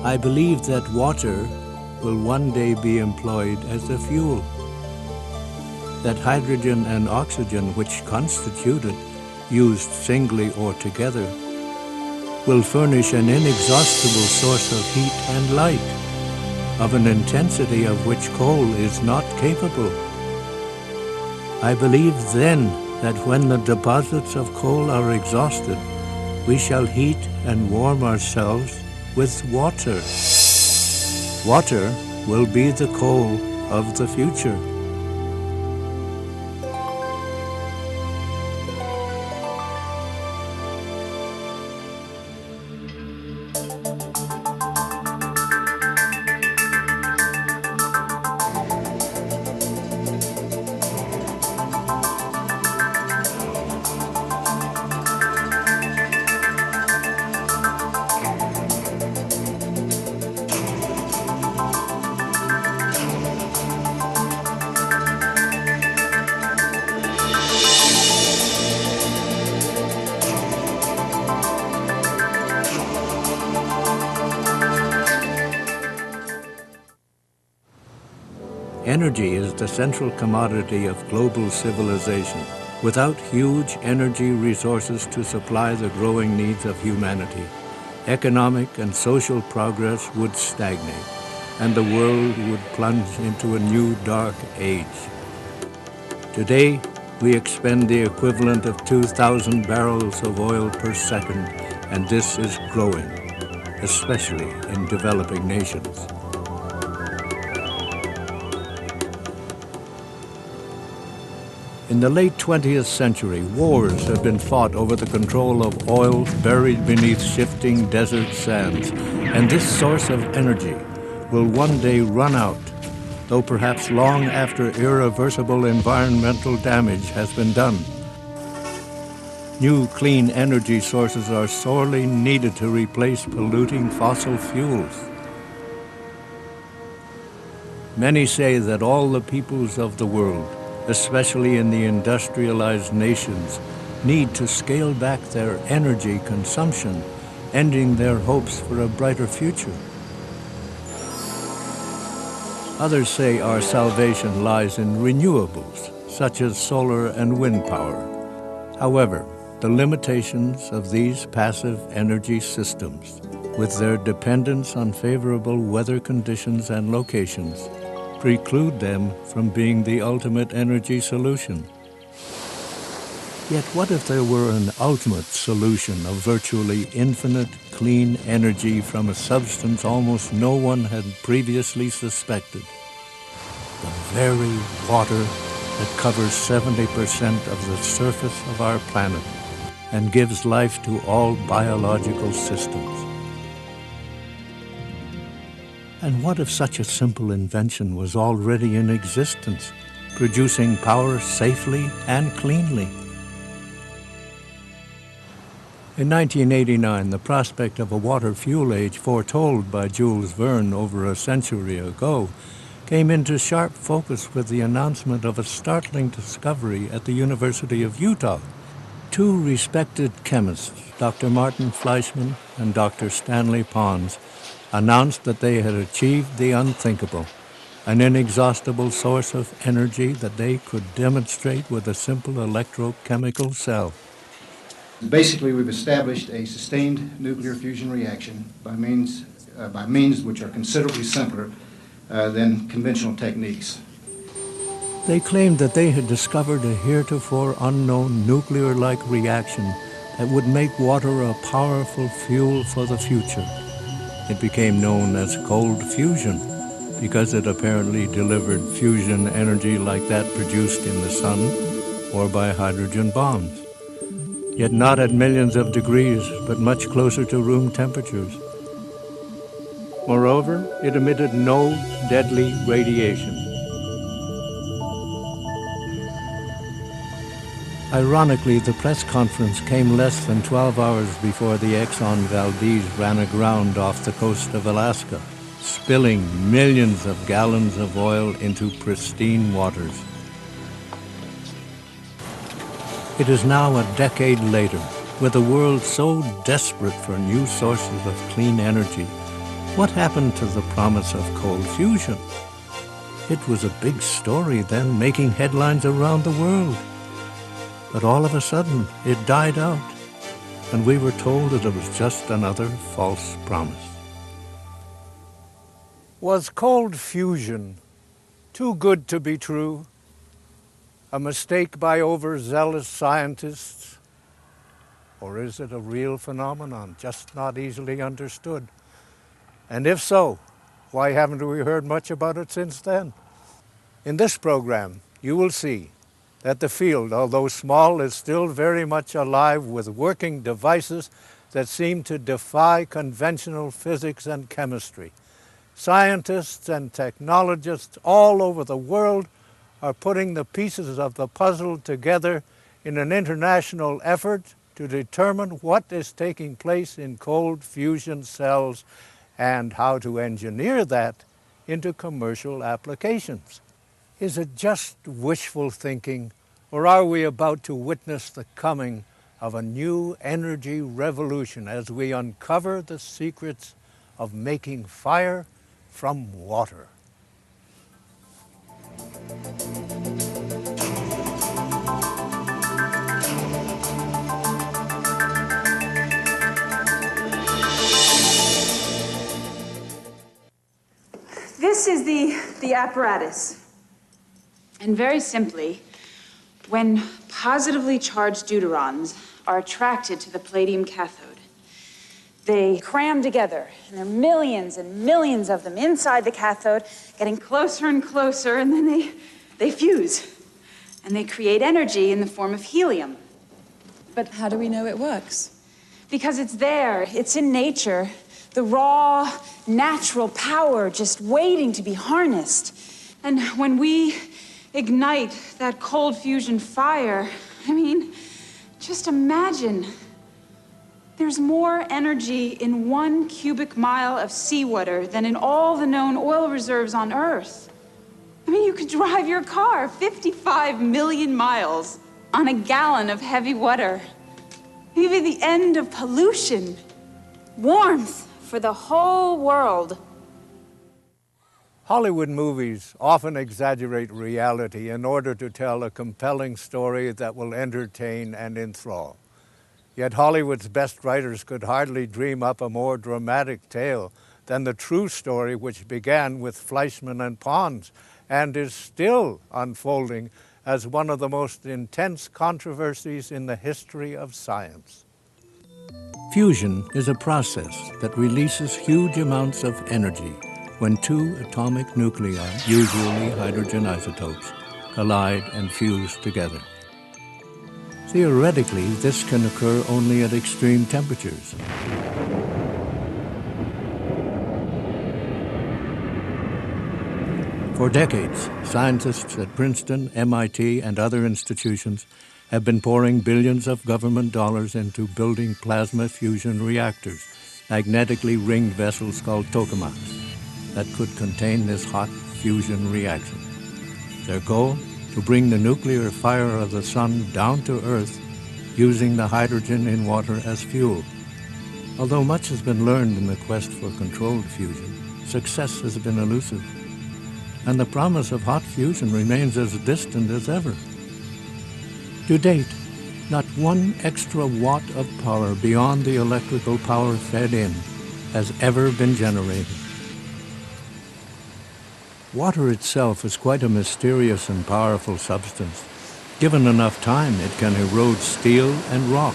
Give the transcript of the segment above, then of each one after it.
I believe that water will one day be employed as a fuel, that hydrogen and oxygen, which constitute it, used singly or together, will furnish an inexhaustible source of heat and light, of an intensity of which coal is not capable. I believe then that when the deposits of coal are exhausted, we shall heat and warm ourselves with water. Water will be the coal of the future. Energy is the central commodity of global civilization. Without huge energy resources to supply the growing needs of humanity, economic and social progress would stagnate, and the world would plunge into a new dark age. Today, we expend the equivalent of 2,000 barrels of oil per second, and this is growing, especially in developing nations. In the late 20th century, wars have been fought over the control of oil buried beneath shifting desert sands, and this source of energy will one day run out, though perhaps long after irreversible environmental damage has been done. New clean energy sources are sorely needed to replace polluting fossil fuels. Many say that all the peoples of the world, especially in the industrialized nations, need to scale back their energy consumption, ending their hopes for a brighter future. Others say our salvation lies in renewables, such as solar and wind power. However, the limitations of these passive energy systems, with their dependence on favorable weather conditions and locations, preclude them from being the ultimate energy solution. Yet what if there were an ultimate solution of virtually infinite clean energy from a substance almost no one had previously suspected? The very water that covers 70% of the surface of our planet and gives life to all biological systems. And what if such a simple invention was already in existence, producing power safely and cleanly? In 1989, the prospect of a water fuel age foretold by Jules Verne over a century ago came into sharp focus with the announcement of a startling discovery at the University of Utah. Two respected chemists, Dr. Martin Fleischmann and Dr. Stanley Pons, announced that they had achieved the unthinkable, an inexhaustible source of energy that they could demonstrate with a simple electrochemical cell. Basically, we've established a sustained nuclear fusion reaction by means which are considerably simpler than conventional techniques. They claimed that they had discovered a heretofore unknown nuclear-like reaction that would make water a powerful fuel for the future. It became known as cold fusion because it apparently delivered fusion energy like that produced in the sun or by hydrogen bombs. Yet not at millions of degrees, but much closer to room temperatures. Moreover, it emitted no deadly radiation. Ironically, the press conference came less than 12 hours before the Exxon Valdez ran aground off the coast of Alaska, spilling millions of gallons of oil into pristine waters. It is now a decade later, with a world so desperate for new sources of clean energy. what happened to the promise of cold fusion? It was a big story then, making headlines around the world. But all of a sudden, it died out, and we were told that it was just another false promise. Was cold fusion too good to be true? A mistake by overzealous scientists? Or is it a real phenomenon, just not easily understood? And if so, why haven't we heard much about it since then? In this program, you will see that the field, although small, is still very much alive with working devices that seem to defy conventional physics and chemistry. Scientists and technologists all over the world are putting the pieces of the puzzle together in an international effort to determine what is taking place in cold fusion cells and how to engineer that into commercial applications. Is it just wishful thinking, or are we about to witness the coming of a new energy revolution as we uncover the secrets of making fire from water? This is the apparatus. And very simply, when positively charged deuterons are attracted to the palladium cathode, they cram together, and there are millions and millions of them inside the cathode, getting closer and closer, and then they fuse. And they create energy in the form of helium. But how do we know it works? Because it's there, it's in nature, the raw, natural power just waiting to be harnessed. And when we ignite that cold fusion fire, I mean, just imagine. There's more energy in 1 cubic mile of seawater than in all the known oil reserves on Earth. I mean, you could drive your car 55 million miles on a gallon of heavy water. Maybe the end of pollution. Warmth for the whole world. Hollywood movies often exaggerate reality in order to tell a compelling story that will entertain and enthrall. Yet Hollywood's best writers could hardly dream up a more dramatic tale than the true story which began with Fleischmann and Pons and is still unfolding as one of the most intense controversies in the history of science. Fusion is a process that releases huge amounts of energy when two atomic nuclei, usually hydrogen isotopes, collide and fuse together. Theoretically, this can occur only at extreme temperatures. For decades, scientists at Princeton, MIT, and other institutions have been pouring billions of government dollars into building plasma fusion reactors, magnetically ringed vessels called tokamaks, that could contain this hot fusion reaction. Their goal? To bring the nuclear fire of the sun down to Earth using the hydrogen in water as fuel. Although much has been learned in the quest for controlled fusion, success has been elusive, and the promise of hot fusion remains as distant as ever. To date, not one extra watt of power beyond the electrical power fed in has ever been generated. Water itself is quite a mysterious and powerful substance. Given enough time, it can erode steel and rock.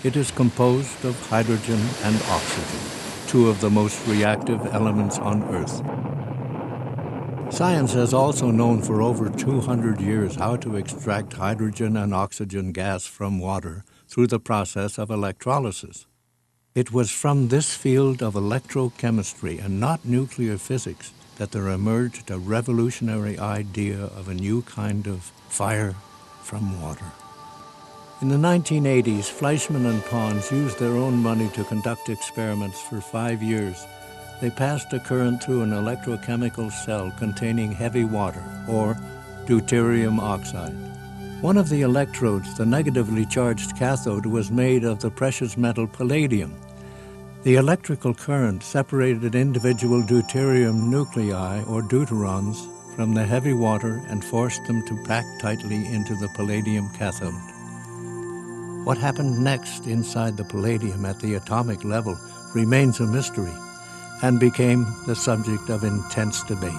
It is composed of hydrogen and oxygen, two of the most reactive elements on Earth. Science has also known for over 200 years how to extract hydrogen and oxygen gas from water through the process of electrolysis. It was from this field of electrochemistry and not nuclear physics that there emerged a revolutionary idea of a new kind of fire from water. In the 1980s, Fleischmann and Pons used their own money to conduct experiments for 5 years. They passed a current through an electrochemical cell containing heavy water, or deuterium oxide. One of the electrodes, the negatively charged cathode, was made of the precious metal palladium. The electrical current separated individual deuterium nuclei, or deuterons, from the heavy water and forced them to pack tightly into the palladium cathode. What happened next inside the palladium at the atomic level remains a mystery and became the subject of intense debate.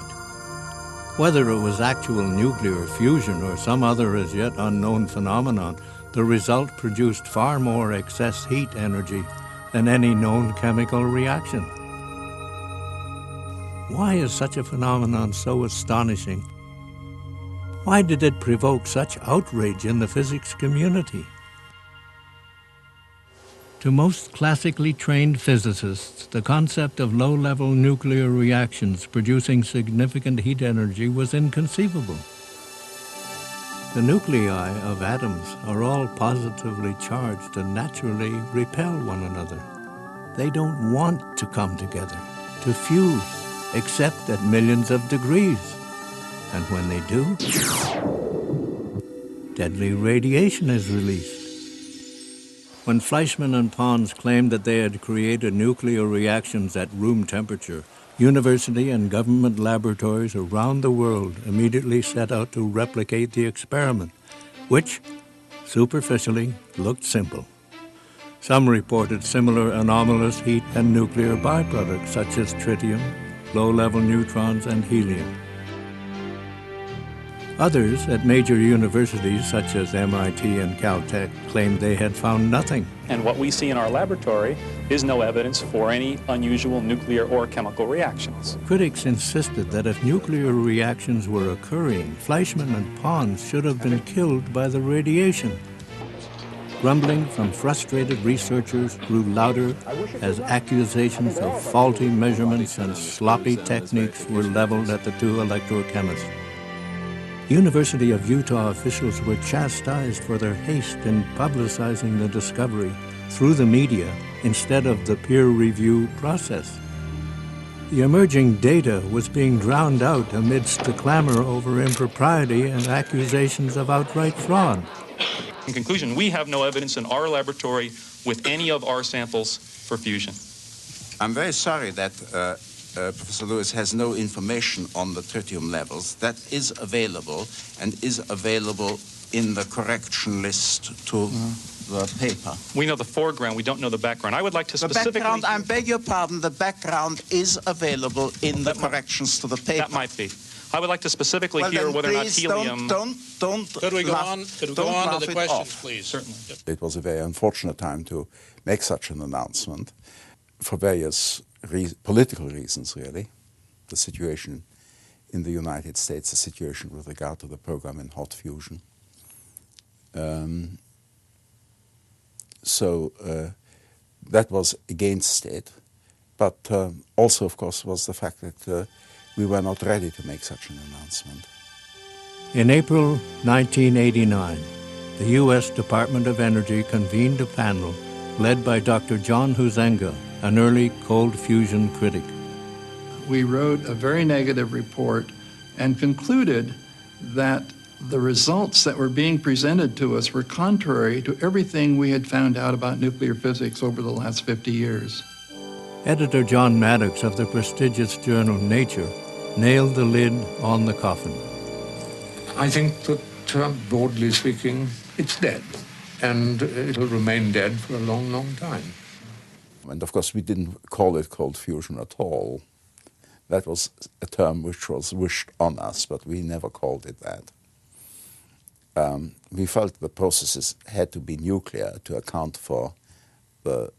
Whether it was actual nuclear fusion or some other as yet unknown phenomenon, the result produced far more excess heat energy than any known chemical reaction. Why is such a phenomenon so astonishing? Why did it provoke such outrage in the physics community? To most classically trained physicists, the concept of low-level nuclear reactions producing significant heat energy was inconceivable. The nuclei of atoms are all positively charged and naturally repel one another. They don't want to come together, to fuse, except at millions of degrees. And when they do, deadly radiation is released. When Fleischmann and Pons claimed that they had created nuclear reactions at room temperature, university and government laboratories around the world immediately set out to replicate the experiment, which, superficially, looked simple. Some reported similar anomalous heat and nuclear byproducts such as tritium, low-level neutrons, and helium. Others at major universities such as MIT and Caltech claimed they had found nothing. And what we see in our laboratory is no evidence for any unusual nuclear or chemical reactions. Critics insisted that if nuclear reactions were occurring, Fleischmann and Pons should have been killed by the radiation. Grumbling from frustrated researchers grew louder as accusations of faulty measurements and sloppy techniques were leveled at the two electrochemists. University of Utah officials were chastised for their haste in publicizing the discovery through the media instead of the peer review process. The emerging data was being drowned out amidst the clamor over impropriety and accusations of outright fraud. In conclusion, we have no evidence in our laboratory with any of our samples for fusion. I'm very sorry that Professor Lewis has no information on the tritium levels. That is available and is available in the correction list to the paper. We know the foreground, we don't know the background. I would like to specifically... The background, I beg your pardon, the background is available in the corrections to the paper. That might be. I would like to specifically hear whether or not helium... Don't Could we go on to the questions, please? Certainly. It was a very unfortunate time to make such an announcement for various political reasons, really. The situation in the United States, the situation with regard to the program in hot fusion. So that was against it. But also, of course, was the fact that we were not ready to make such an announcement. In April 1989, the U.S. Department of Energy convened a panel led by Dr. John Huizenga, an early cold fusion critic. We wrote a very negative report and concluded that the results that were being presented to us were contrary to everything we had found out about nuclear physics over the last 50 years. Editor John Maddox of the prestigious journal Nature nailed the lid on the coffin. I think that, broadly speaking, it's dead. And it'll remain dead for a long, long time. And of course, we didn't call it cold fusion at all. That was a term which was wished on us, but we never called it that. We felt the processes had to be nuclear to account for the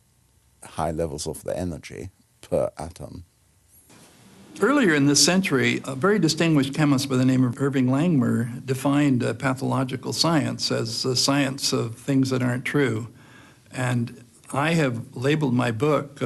high levels of the energy per atom. Earlier in this century, a very distinguished chemist by the name of Irving Langmuir defined pathological science as the science of things that aren't true. And I have labeled my book,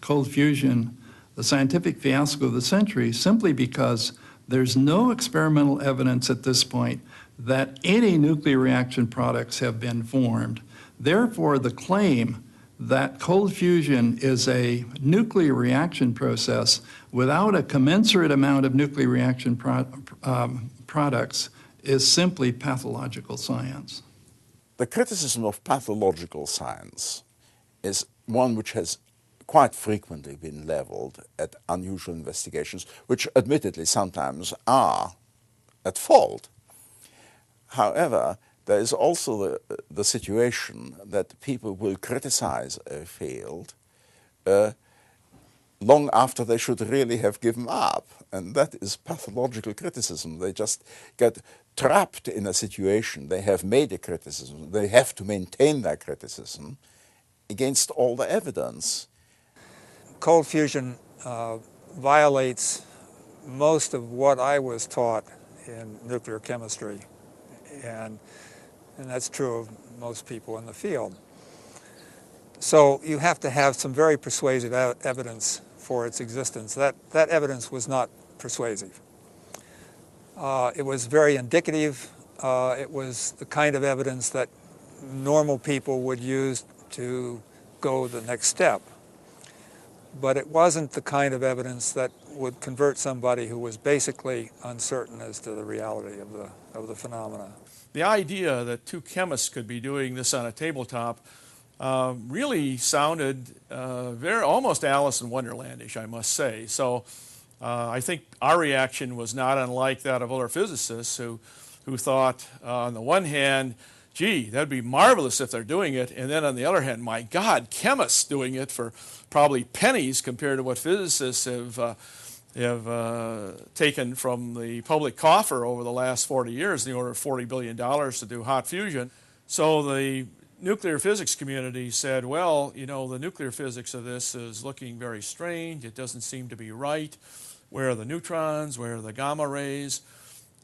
Cold Fusion, the Scientific Fiasco of the Century, simply because there's no experimental evidence at this point that any nuclear reaction products have been formed. Therefore, the claim that cold fusion is a nuclear reaction process without a commensurate amount of nuclear reaction products is simply pathological science. The criticism of pathological science is one which has quite frequently been leveled at unusual investigations, which admittedly sometimes are at fault. However, there is also the situation that people will criticize a field long after they should really have given up. And that is pathological criticism. They just get trapped in a situation. They have made a criticism. They have to maintain that criticism against all the evidence. Cold fusion violates most of what I was taught in nuclear chemistry, and that's true of most people in the field. So you have to have some very persuasive evidence for its existence. That evidence was not persuasive. It was very indicative. It was the kind of evidence that normal people would use to go the next step. But it wasn't the kind of evidence that would convert somebody who was basically uncertain as to the reality of the phenomena. The idea that two chemists could be doing this on a tabletop really sounded almost Alice in Wonderlandish, I must say. So I think our reaction was not unlike that of other physicists who thought, on the one hand, gee, that'd be marvelous if they're doing it, and then on the other hand, my God, chemists doing it for probably pennies compared to what physicists have taken from the public coffer over the last 40 years, in the order of $40 billion to do hot fusion. So the nuclear physics community said, well, you know, the nuclear physics of this is looking very strange. It doesn't seem to be right. Where are the neutrons? Where are the gamma rays?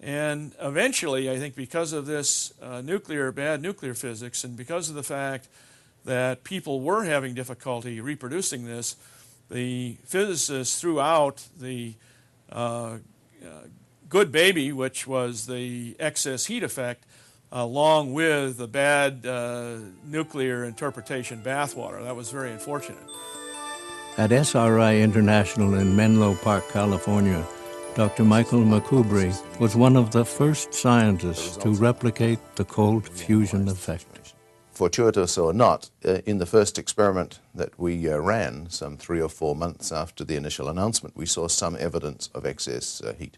And eventually, I think because of this bad nuclear physics, and because of the fact that people were having difficulty reproducing this, the physicists threw out the good baby, which was the excess heat effect, along with the bad nuclear interpretation bathwater. That was very unfortunate. At SRI International in Menlo Park, California, Dr. Michael McCubry was one of the first scientists to replicate the cold fusion effect. Fortuitous or not, in the first experiment that we ran some 3 or 4 months after the initial announcement, we saw some evidence of excess heat,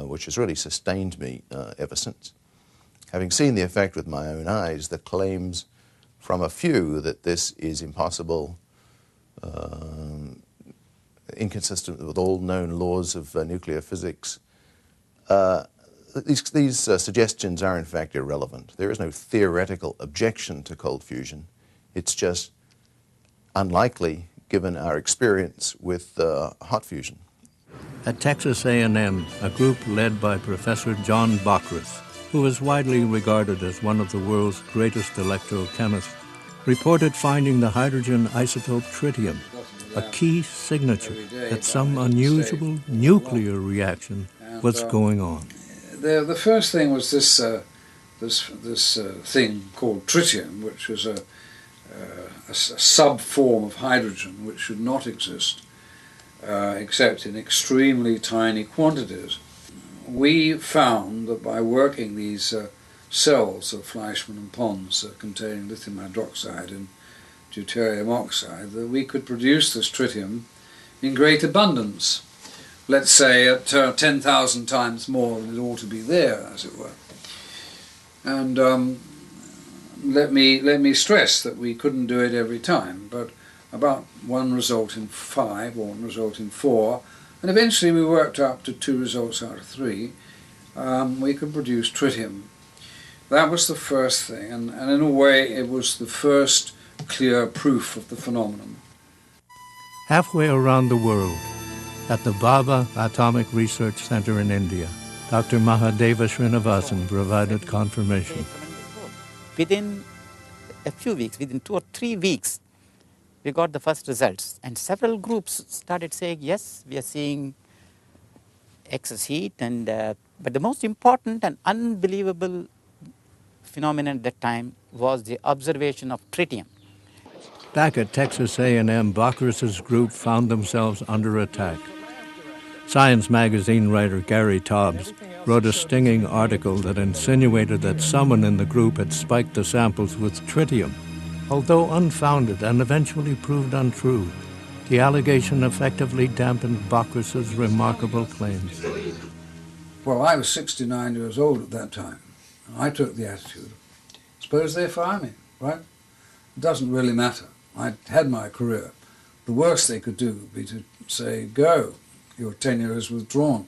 which has really sustained me ever since. Having seen the effect with my own eyes, the claims from a few that this is impossible, inconsistent with all known laws of nuclear physics, these suggestions are in fact irrelevant. There is no theoretical objection to cold fusion. It's just unlikely given our experience with hot fusion. At Texas A&M, a group led by Professor John Bockris, who is widely regarded as one of the world's greatest electrochemists, reported finding the hydrogen isotope tritium, a key signature that some unusual nuclear reaction was going on. The first thing was this thing called tritium, which was a sub-form of hydrogen which should not exist except in extremely tiny quantities. We found that by working these cells of Fleischmann and Pons containing lithium hydroxide and deuterium oxide, that we could produce this tritium in great abundance, let's say at 10,000 times more than it ought to be there, as it were. And let me stress that we couldn't do it every time, but about one result in 5 or one result in 4, and eventually we worked up to 2 results out of 3, we could produce tritium. That was the first thing, and in a way it was the first clear proof of the phenomenon. Halfway around the world, at the Bhabha Atomic Research Center in India, Dr. Mahadeva Srinivasan provided confirmation. Within a few weeks, within 2 or 3 weeks, we got the first results, and several groups started saying, yes, we are seeing excess heat, and but the most important and unbelievable phenomenon at that time was the observation of tritium. Back at Texas A&M, Bockris's group found themselves under attack. Science magazine writer Gary Taubes wrote a stinging article that insinuated that someone in the group had spiked the samples with tritium, although unfounded and eventually proved untrue. The allegation effectively dampened Bockrus's remarkable claims. Well, I was 69 years old at that time, and I took the attitude, suppose they fire me, right? It doesn't really matter. I'd had my career. The worst they could do would be to say, go, your tenure is withdrawn.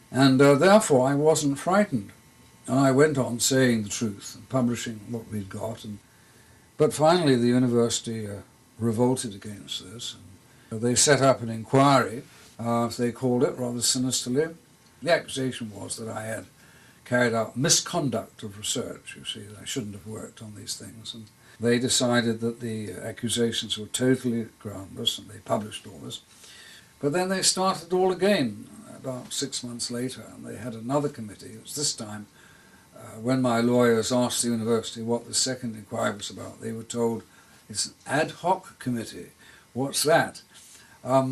And therefore I wasn't frightened. And I went on saying the truth and publishing what we'd got. But finally the university revolted against this. And they set up an inquiry, as they called it, rather sinisterly. The accusation was that I had carried out misconduct of research, you see, that I shouldn't have worked on these things. And they decided that the accusations were totally groundless, and they published all this. But then they started all again about 6 months later, and they had another committee. It was this time, when my lawyers asked the university what the second inquiry was about, they were told, it's an ad hoc committee. What's that?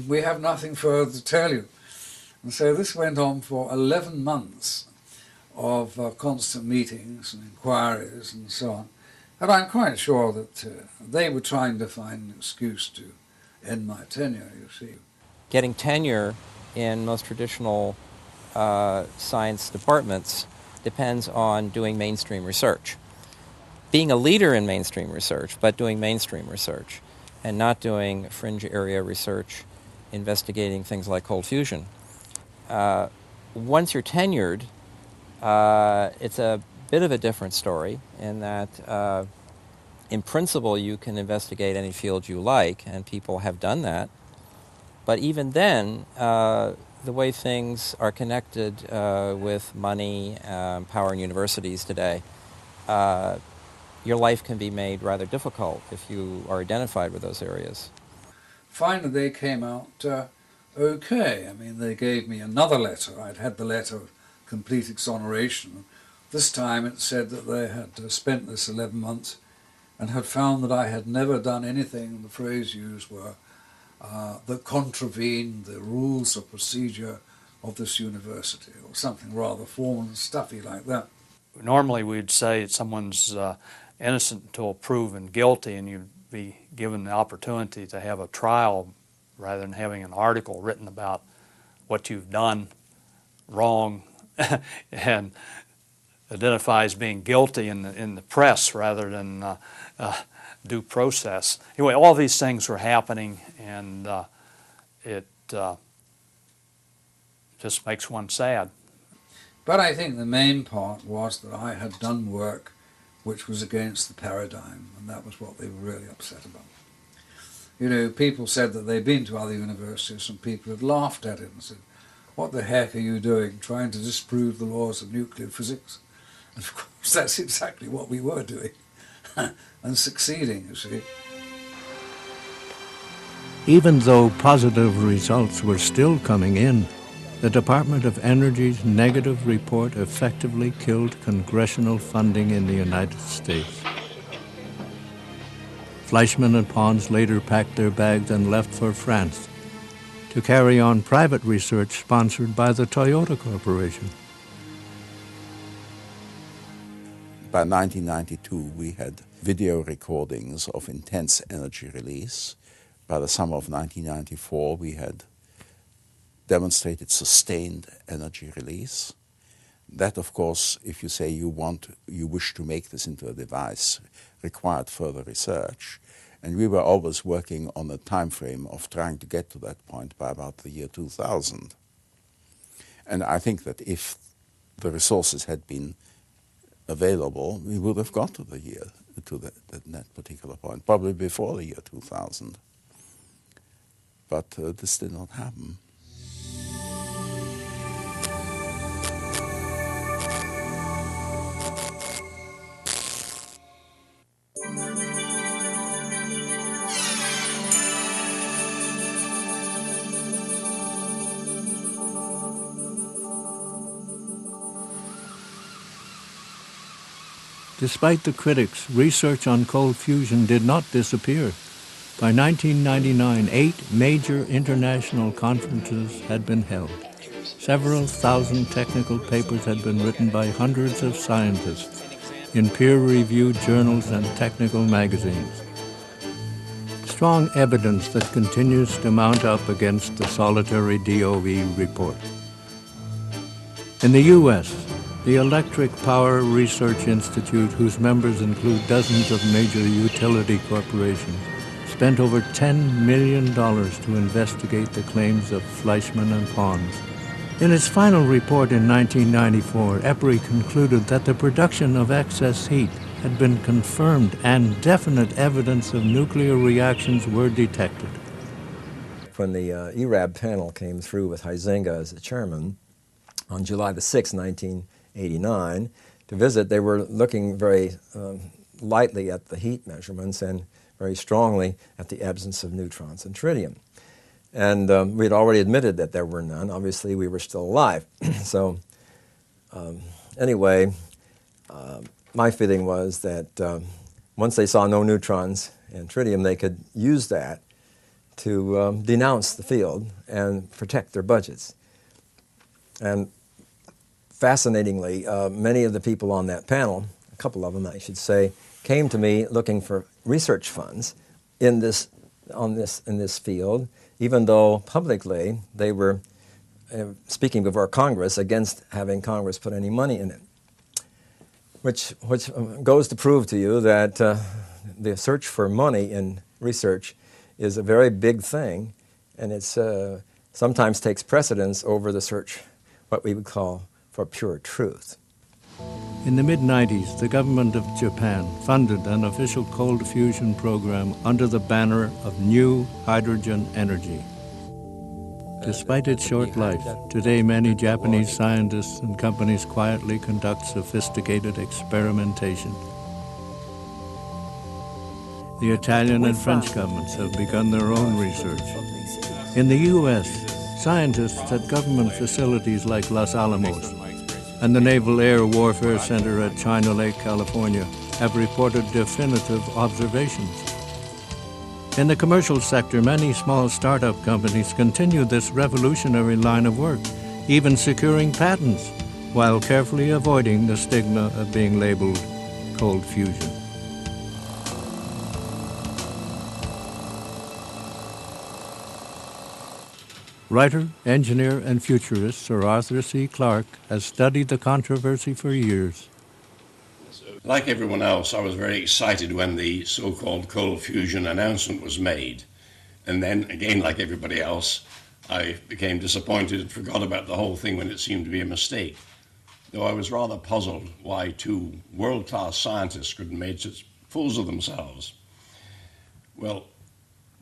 We have nothing further to tell you. And so this went on for 11 months of constant meetings and inquiries and so on. And I'm quite sure that they were trying to find an excuse to end my tenure, you see. Getting tenure in most traditional science departments depends on doing mainstream research. Being a leader in mainstream research, but doing mainstream research, and not doing fringe area research, investigating things like cold fusion. Once you're tenured, it's a bit of a different story in that in principle you can investigate any field you like, and people have done that. But even then, the way things are connected with money, power in universities today, your life can be made rather difficult if you are identified with those areas. Finally, they came out okay. I mean, they gave me another letter. I'd had the letter of complete exoneration. This time it said that they had spent this 11 months and had found that I had never done anything, the phrase used were, that contravened the rules of procedure of this university, or something rather formal and stuffy like that. Normally we'd say that someone's innocent until proven guilty, and you'd be given the opportunity to have a trial rather than having an article written about what you've done wrong and identifies being guilty in the press rather than due process. Anyway, all these things were happening, and it just makes one sad. But I think the main part was that I had done work which was against the paradigm, and that was what they were really upset about. You know, people said that they'd been to other universities and people had laughed at it and said, what the heck are you doing, trying to disprove the laws of nuclear physics? And of course that's exactly what we were doing, and succeeding, you see. Even though positive results were still coming in, the Department of Energy's negative report effectively killed congressional funding in the United States. Fleischmann and Pons later packed their bags and left for France to carry on private research sponsored by the Toyota Corporation. By 1992, we had video recordings of intense energy release. By the summer of 1994, we had demonstrated sustained energy release. That, of course, if you say you wish to make this into a device, required further research. And we were always working on a time frame of trying to get to that point by about the year 2000. And I think that if the resources had been available, we would have got to that particular point, probably before the year 2000. But this did not happen. Despite the critics, research on cold fusion did not disappear. By 1999, 8 major international conferences had been held. Several thousand technical papers had been written by hundreds of scientists in peer-reviewed journals and technical magazines. strong evidence that continues to mount up against the solitary DOE report. In the U.S., the Electric Power Research Institute, whose members include dozens of major utility corporations, spent over $10 million to investigate the claims of Fleischmann and Pons. In its final report in 1994, EPRI concluded that the production of excess heat had been confirmed and definite evidence of nuclear reactions were detected. When the ERAB panel came through with Huizinga as the chairman on July the 6th, 1989, to visit, they were looking very lightly at the heat measurements and very strongly at the absence of neutrons and tritium. And we had already admitted that there were none. Obviously, we were still alive. So anyway, my feeling was that once they saw no neutrons and tritium, they could use that to denounce the field and protect their budgets. And fascinatingly, many of the people on that panel, a couple of them I should say, came to me looking for research funds in this field, even though publicly they were speaking before Congress against having Congress put any money in it, which goes to prove to you that the search for money in research is a very big thing, and it's sometimes takes precedence over the search, what we would call, for pure truth. In the mid-90s, the government of Japan funded an official cold fusion program under the banner of new hydrogen energy. Despite its short life, today many Japanese scientists and companies quietly conduct sophisticated experimentation. The Italian and French governments have begun their own research. In the U.S., scientists at government facilities like Los Alamos and the Naval Air Warfare Center at China Lake, California, have reported definitive observations. In the commercial sector, many small startup companies continue this revolutionary line of work, even securing patents, while carefully avoiding the stigma of being labeled cold fusion. Writer, engineer, and futurist Sir Arthur C. Clarke has studied the controversy for years. Like everyone else, I was very excited when the so-called cold fusion announcement was made. And then, again, like everybody else, I became disappointed and forgot about the whole thing when it seemed to be a mistake. Though I was rather puzzled why two world-class scientists could have made such fools of themselves. Well,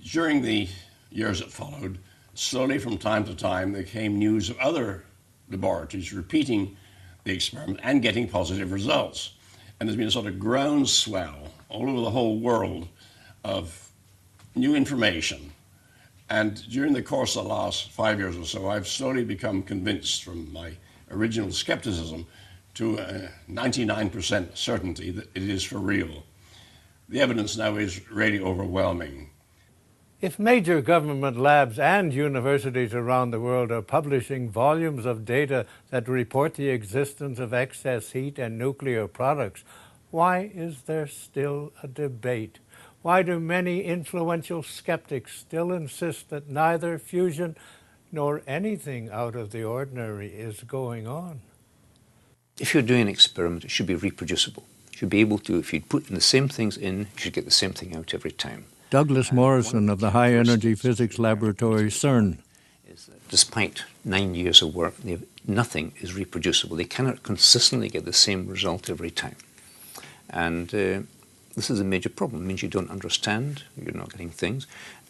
during the years that followed, slowly from time to time, there came news of other laboratories repeating the experiment and getting positive results. And there's been a sort of groundswell all over the whole world of new information. And during the course of the last 5 years or so, I've slowly become convinced from my original skepticism to a 99% certainty that it is for real. The evidence now is really overwhelming. If major government labs and universities around the world are publishing volumes of data that report the existence of excess heat and nuclear products, why is there still a debate? Why do many influential skeptics still insist that neither fusion nor anything out of the ordinary is going on? If you're doing an experiment, it should be reproducible. You should be able to, if you put the same things in, you should get the same thing out every time. Douglas Morrison of the High Energy Physics Laboratory, CERN. Despite 9 years of work, nothing is reproducible. They cannot consistently get the same result every time. And this is a major problem. It means you don't understand, you're not getting things,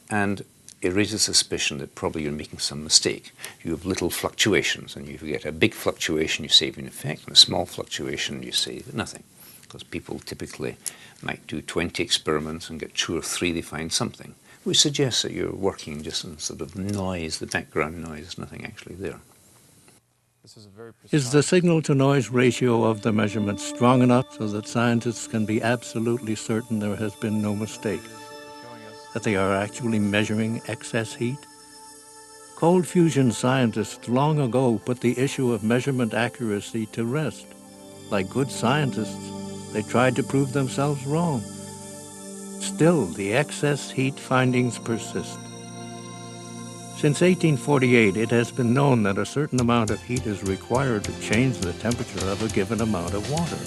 and it raises suspicion that probably you're making some mistake. You have little fluctuations, and if you get a big fluctuation, you save an effect, and a small fluctuation, you save nothing. Because people typically might do 20 experiments and get 2 or 3, they find something, which suggests that you're working just in sort of noise, the background noise, nothing actually there. Is the signal-to-noise ratio of the measurement strong enough so that scientists can be absolutely certain there has been no mistake, that they are actually measuring excess heat? Cold fusion scientists long ago put the issue of measurement accuracy to rest. Like good scientists, they tried to prove themselves wrong. Still, the excess heat findings persist. Since 1848, it has been known that a certain amount of heat is required to change the temperature of a given amount of water.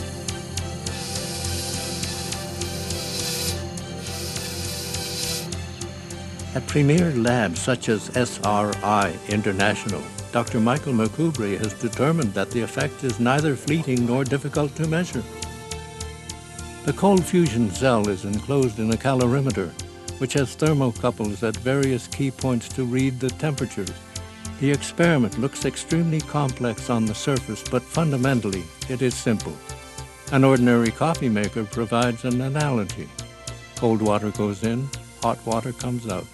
At premier labs such as SRI International, Dr. Michael McCoubrey has determined that the effect is neither fleeting nor difficult to measure. The cold fusion cell is enclosed in a calorimeter, which has thermocouples at various key points to read the temperatures. The experiment looks extremely complex on the surface, but fundamentally it is simple. An ordinary coffee maker provides an analogy. Cold water goes in, hot water comes out.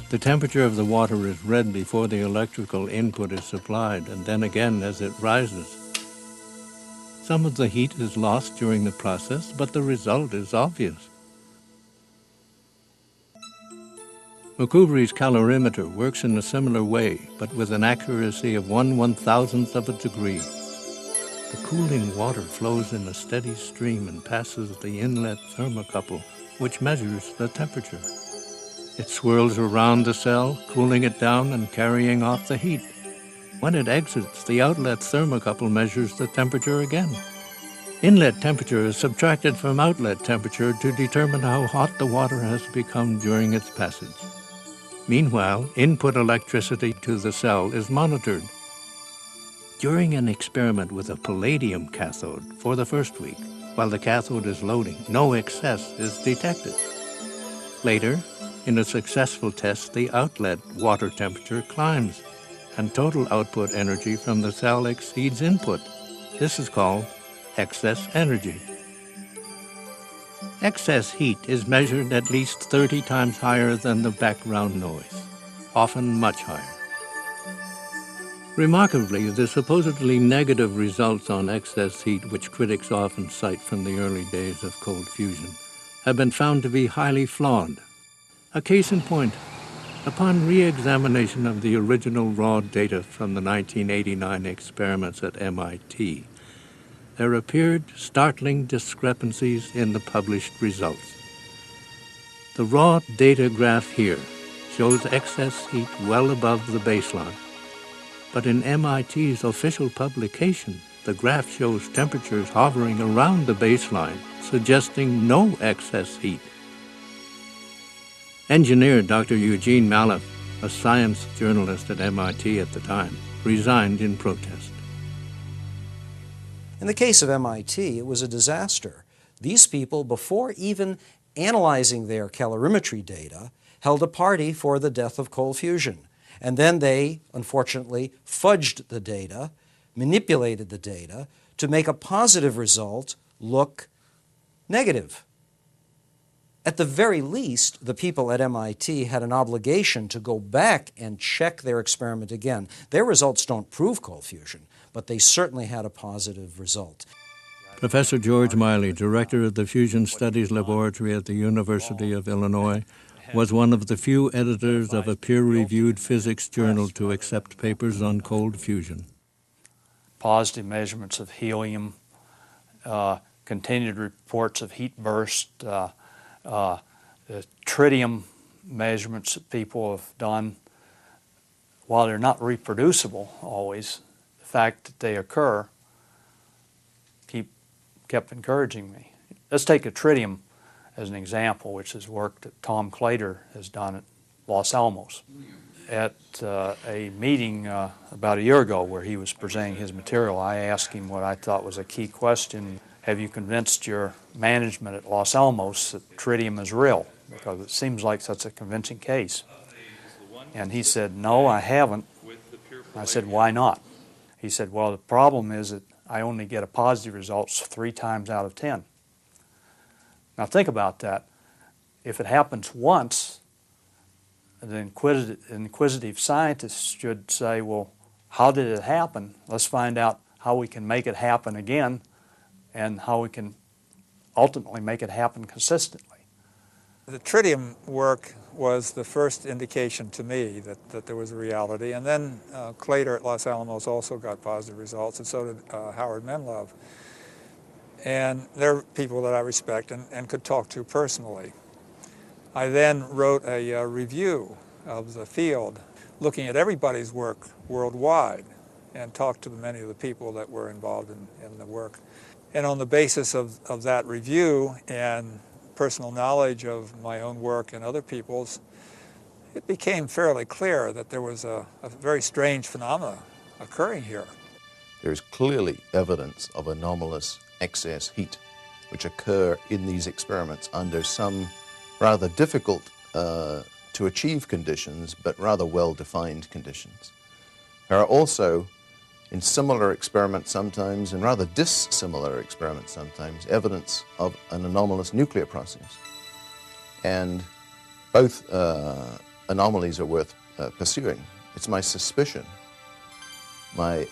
The temperature of the water is read before the electrical input is supplied, and then again as it rises. Some of the heat is lost during the process, but the result is obvious. McCoubrey's calorimeter works in a similar way, but with an accuracy of 1/1000th of a degree. The cooling water flows in a steady stream and passes the inlet thermocouple, which measures the temperature. It swirls around the cell, cooling it down and carrying off the heat. When it exits, the outlet thermocouple measures the temperature again. Inlet temperature is subtracted from outlet temperature to determine how hot the water has become during its passage. Meanwhile, input electricity to the cell is monitored. During an experiment with a palladium cathode for the first week, while the cathode is loading, no excess is detected. Later, in a successful test, the outlet water temperature climbs, and total output energy from the cell exceeds input. This is called excess energy. Excess heat is measured at least 30 times higher than the background noise, often much higher. Remarkably, the supposedly negative results on excess heat, which critics often cite from the early days of cold fusion, have been found to be highly flawed. A case in point, upon re-examination of the original raw data from the 1989 experiments at MIT, there appeared startling discrepancies in the published results. The raw data graph here shows excess heat well above the baseline, but in MIT's official publication, the graph shows temperatures hovering around the baseline, suggesting no excess heat. Engineer Dr. Eugene Mallove, a science journalist at MIT at the time, resigned in protest. In the case of MIT, it was a disaster. These people, before even analyzing their calorimetry data, held a party for the death of cold fusion. And then they, unfortunately, fudged the data, manipulated the data to make a positive result look negative. At the very least, the people at MIT had an obligation to go back and check their experiment again. Their results don't prove cold fusion, but they certainly had a positive result. Professor George Miley, director of the Fusion Studies Laboratory at the University of Illinois, was one of the few editors of a peer-reviewed physics journal to accept papers on cold fusion. Positive measurements of helium, continued reports of heat burst, the tritium measurements that people have done, while they're not reproducible always, the fact that they occur kept encouraging me. Let's take a tritium as an example, which is work that Tom Claytor has done at Los Alamos. At a meeting about a year ago where he was presenting his material, I asked him what I thought was a key question. Have you convinced your management at Los Alamos that tritium is real? Because it seems like such a convincing case. And he said, no, I haven't. I said, why not? He said, well, the problem is that I only get a positive results 3 times out of 10. Now think about that. If it happens once, the inquisitive scientists should say, well, how did it happen? Let's find out how we can make it happen again and how we can ultimately make it happen consistently. The tritium work was the first indication to me that there was a reality. And then Claytor at Los Alamos also got positive results, and so did Howard Menlove. And they're people that I respect and could talk to personally. I then wrote a review of the field, looking at everybody's work worldwide, and talked to many of the people that were involved in the work. And on the basis of that review and personal knowledge of my own work and other people's, it became fairly clear that there was a very strange phenomena occurring here. There is clearly evidence of anomalous excess heat which occur in these experiments under some rather difficult to achieve conditions, but rather well-defined conditions. There are also, in similar experiments sometimes, and rather dissimilar experiments sometimes, evidence of an anomalous nuclear process. And both anomalies are worth pursuing. It's my suspicion, my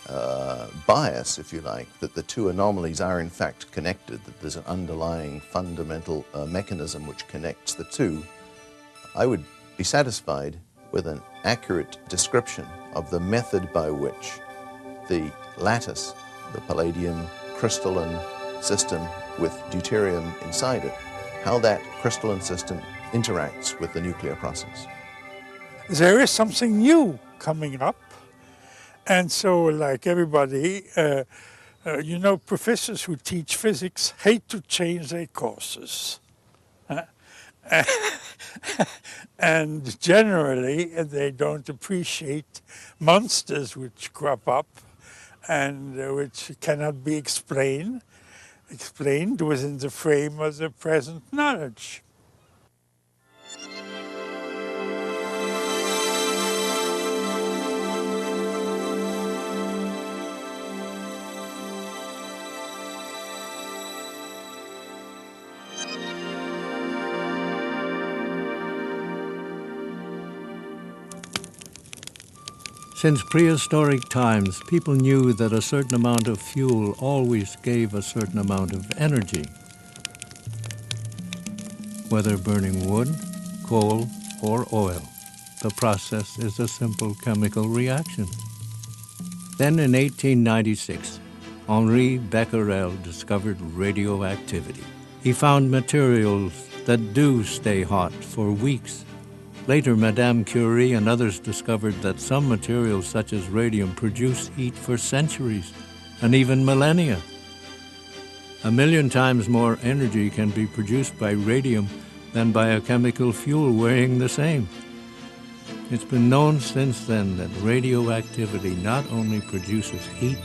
bias, if you like, that the two anomalies are in fact connected, that there's an underlying fundamental mechanism which connects the two. I would be satisfied with an accurate description of the method by which the lattice, the palladium crystalline system with deuterium inside it, how that crystalline system interacts with the nuclear process. There is something new coming up. And so, like everybody, you know, professors who teach physics hate to change their courses. And generally, they don't appreciate monsters which crop up and which cannot be explained within the frame of the present knowledge. Since prehistoric times, people knew that a certain amount of fuel always gave a certain amount of energy. Whether burning wood, coal, or oil, the process is a simple chemical reaction. Then in 1896, Henri Becquerel discovered radioactivity. He found materials that do stay hot for weeks. Later, Madame Curie and others discovered that some materials, such as radium, produce heat for centuries and even millennia. 1,000,000 times more energy can be produced by radium than by a chemical fuel weighing the same. It's been known since then that radioactivity not only produces heat,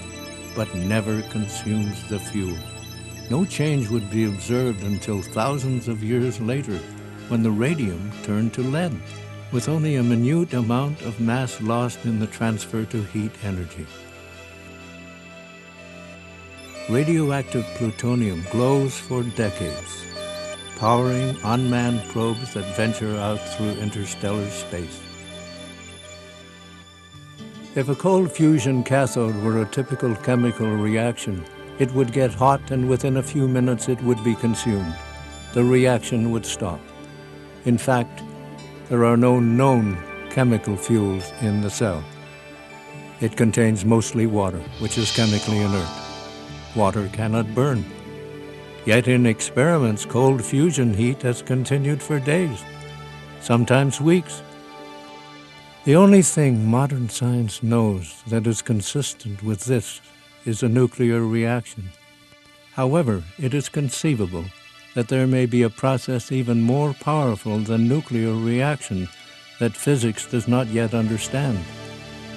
but never consumes the fuel. No change would be observed until thousands of years later, when the radium turned to lead, with only a minute amount of mass lost in the transfer to heat energy. Radioactive plutonium glows for decades, powering unmanned probes that venture out through interstellar space. If a cold fusion cathode were a typical chemical reaction, it would get hot and within a few minutes it would be consumed. The reaction would stop. In fact, there are no known chemical fuels in the cell. It contains mostly water, which is chemically inert. Water cannot burn. Yet in experiments, cold fusion heat has continued for days, sometimes weeks. The only thing modern science knows that is consistent with this is a nuclear reaction. However, it is conceivable that there may be a process even more powerful than nuclear reaction that physics does not yet understand.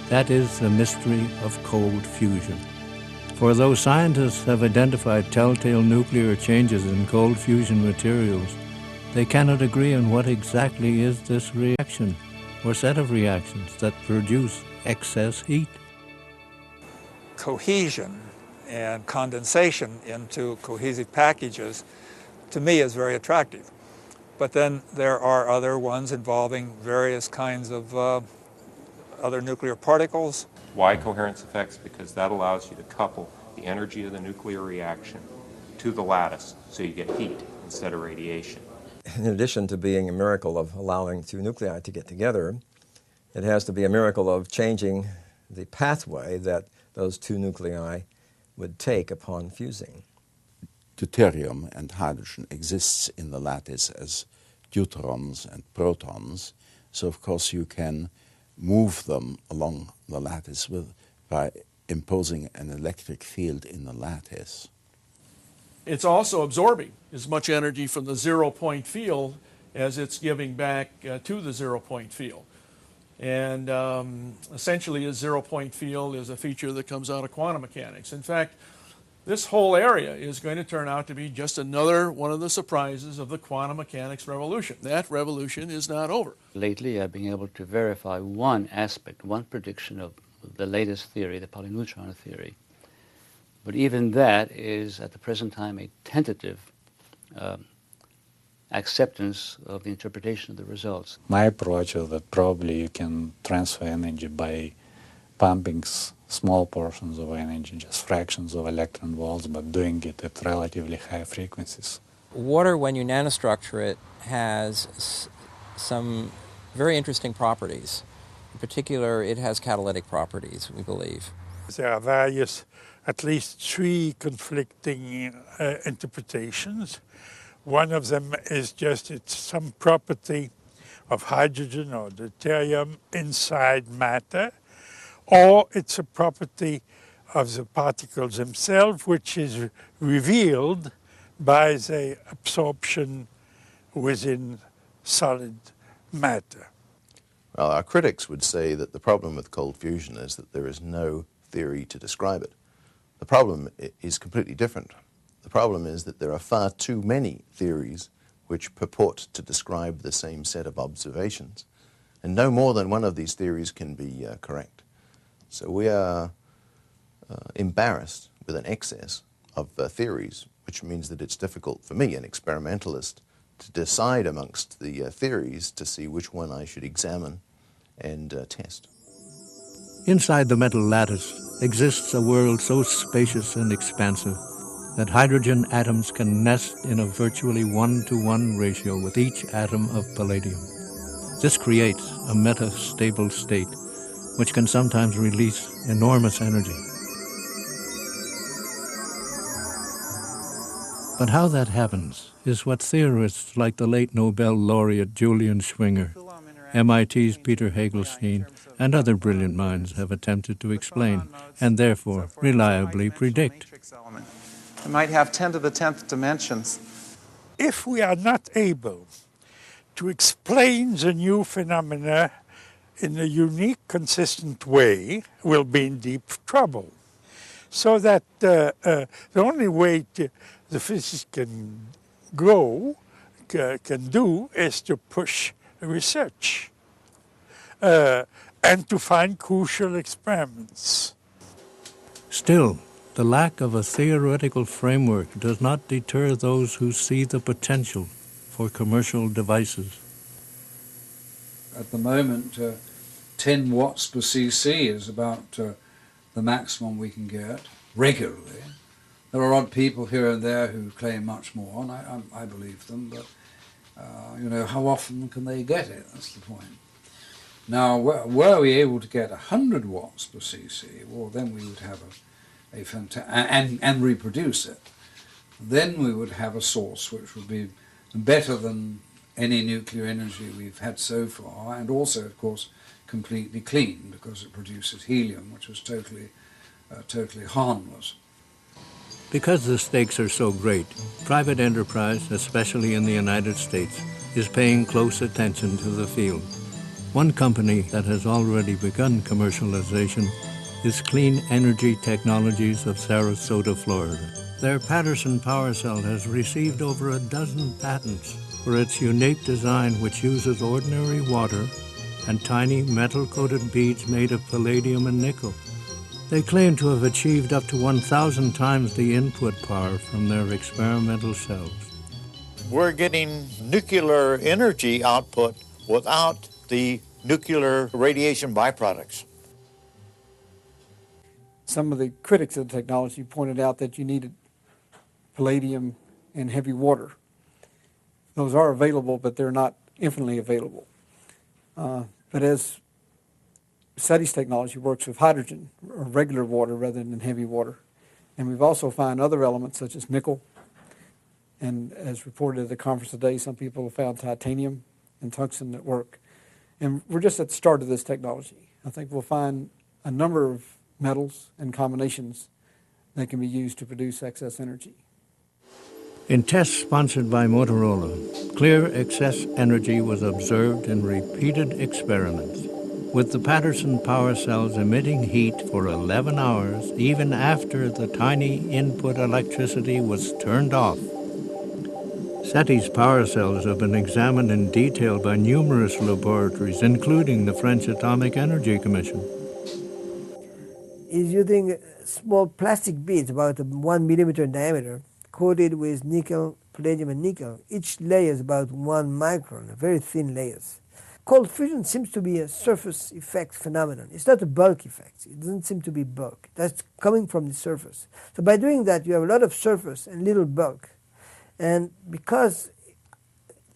That is the mystery of cold fusion. For though scientists have identified telltale nuclear changes in cold fusion materials, they cannot agree on what exactly is this reaction or set of reactions that produce excess heat. Cohesion and condensation into cohesive packages, to me, is very attractive. But then there are other ones involving various kinds of other nuclear particles. Why coherence effects? Because that allows you to couple the energy of the nuclear reaction to the lattice, so you get heat instead of radiation. In addition to being a miracle of allowing two nuclei to get together, it has to be a miracle of changing the pathway that those two nuclei would take upon fusing. Deuterium and hydrogen exists in the lattice as deuterons and protons. So of course you can move them along the lattice by imposing an electric field in the lattice. It's also absorbing as much energy from the zero-point field as it's giving back to the zero-point field. And essentially a zero-point field is a feature that comes out of quantum mechanics. In fact, this whole area is going to turn out to be just another one of the surprises of the quantum mechanics revolution. That revolution is not over. Lately, I've been able to verify one aspect, one prediction of the latest theory, the polyneutron theory. But even that is, at the present time, a tentative acceptance of the interpretation of the results. My approach is that probably you can transfer energy by pumping small portions of energy, just fractions of electron volts, but doing it at relatively high frequencies. Water, when you nanostructure it, has some very interesting properties. In particular, it has catalytic properties, we believe. There are various, at least 3 conflicting interpretations. One of them is just it's some property of hydrogen or deuterium inside matter, or it's a property of the particles themselves, which is revealed by the absorption within solid matter. Well, our critics would say that the problem with cold fusion is that there is no theory to describe it. The problem is completely different. The problem is that there are far too many theories which purport to describe the same set of observations, and no more than one of these theories can be correct. So we are embarrassed with an excess of theories, which means that it's difficult for me, an experimentalist, to decide amongst the theories to see which one I should examine and test. Inside the metal lattice exists a world so spacious and expansive that hydrogen atoms can nest in a virtually 1-to-1 ratio with each atom of palladium. This creates a metastable state, which can sometimes release enormous energy. But how that happens is what theorists like the late Nobel laureate Julian Schwinger, MIT's Peter Hagelstein, and other brilliant minds have attempted to explain, and therefore reliably predict. It might have 10 to the 10th dimensions. If we are not able to explain the new phenomena in a unique, consistent way, we'll be in deep trouble. So that the only way the physics can grow, can do, is to push research and to find crucial experiments. Still, the lack of a theoretical framework does not deter those who see the potential for commercial devices. At the moment, 10 watts per cc is about the maximum we can get regularly. There are odd people here and there who claim much more, and I believe them, but you know, how often can they get it? That's the point. Now, were we able to get 100 watts per cc, well, then we would have a fantastic, and reproduce it. Then we would have a source which would be better than any nuclear energy we've had so far, and also, of course, completely clean, because it produces helium, which is totally harmless. Because the stakes are so great, private enterprise, especially in the United States, is paying close attention to the field. One company that has already begun commercialization is Clean Energy Technologies of Sarasota, Florida. Their Patterson power cell has received over a dozen patents for its unique design, which uses ordinary water and tiny metal-coated beads made of palladium and nickel. They claim to have achieved up to 1,000 times the input power from their experimental cells. We're getting nuclear energy output without the nuclear radiation byproducts. Some of the critics of the technology pointed out that you needed palladium and heavy water. Those are available, but they're not infinitely available. But as SETI's technology works with hydrogen, or regular water rather than heavy water, and we've also found other elements such as nickel And as reported at the conference today, some people have found titanium and tungsten that work. And we're just at the start of this technology. I think we'll find a number of metals and combinations that can be used to produce excess energy. In tests sponsored by Motorola, clear excess energy was observed in repeated experiments, with the Patterson power cells emitting heat for 11 hours even after the tiny input electricity was turned off. SETI's power cells have been examined in detail by numerous laboratories, including the French Atomic Energy Commission. Is using small plastic beads about 1 millimeter in diameter, coated with nickel, palladium, and nickel. Each layer is about 1 micron, very thin layers. Cold fusion seems to be a surface effect phenomenon. It's not a bulk effect. It doesn't seem to be bulk. That's coming from the surface. So by doing that, you have a lot of surface and little bulk. And because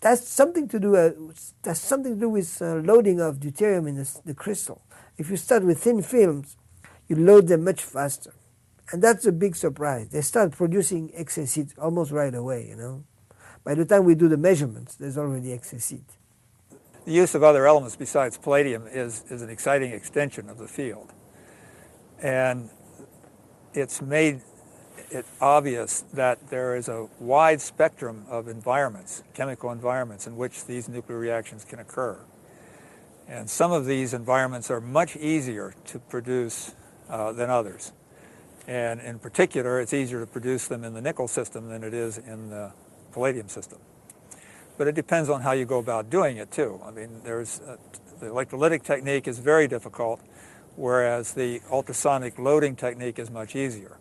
that's something to do with loading of deuterium in the crystal. If you start with thin films, you load them much faster. And that's a big surprise. They start producing excess heat almost right away, By the time we do the measurements, there's already excess heat. The use of other elements besides palladium is an exciting extension of the field. And it's made it obvious that there is a wide spectrum of environments, chemical environments, in which these nuclear reactions can occur. And some of these environments are much easier to produce than others. And in particular, it's easier to produce them in the nickel system than it is in the palladium system. But it depends on how you go about doing it, too. I mean, the electrolytic technique is very difficult, whereas the ultrasonic loading technique is much easier.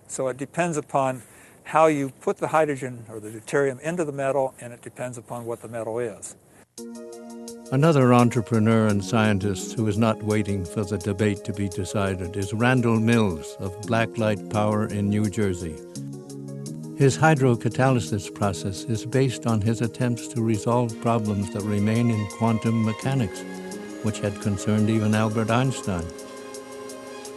So it depends upon how you put the hydrogen or the deuterium into the metal, and it depends upon what the metal is. Another entrepreneur and scientist who is not waiting for the debate to be decided is Randall Mills of Blacklight Power in New Jersey. His hydrocatalysis process is based on his attempts to resolve problems that remain in quantum mechanics, which had concerned even Albert Einstein.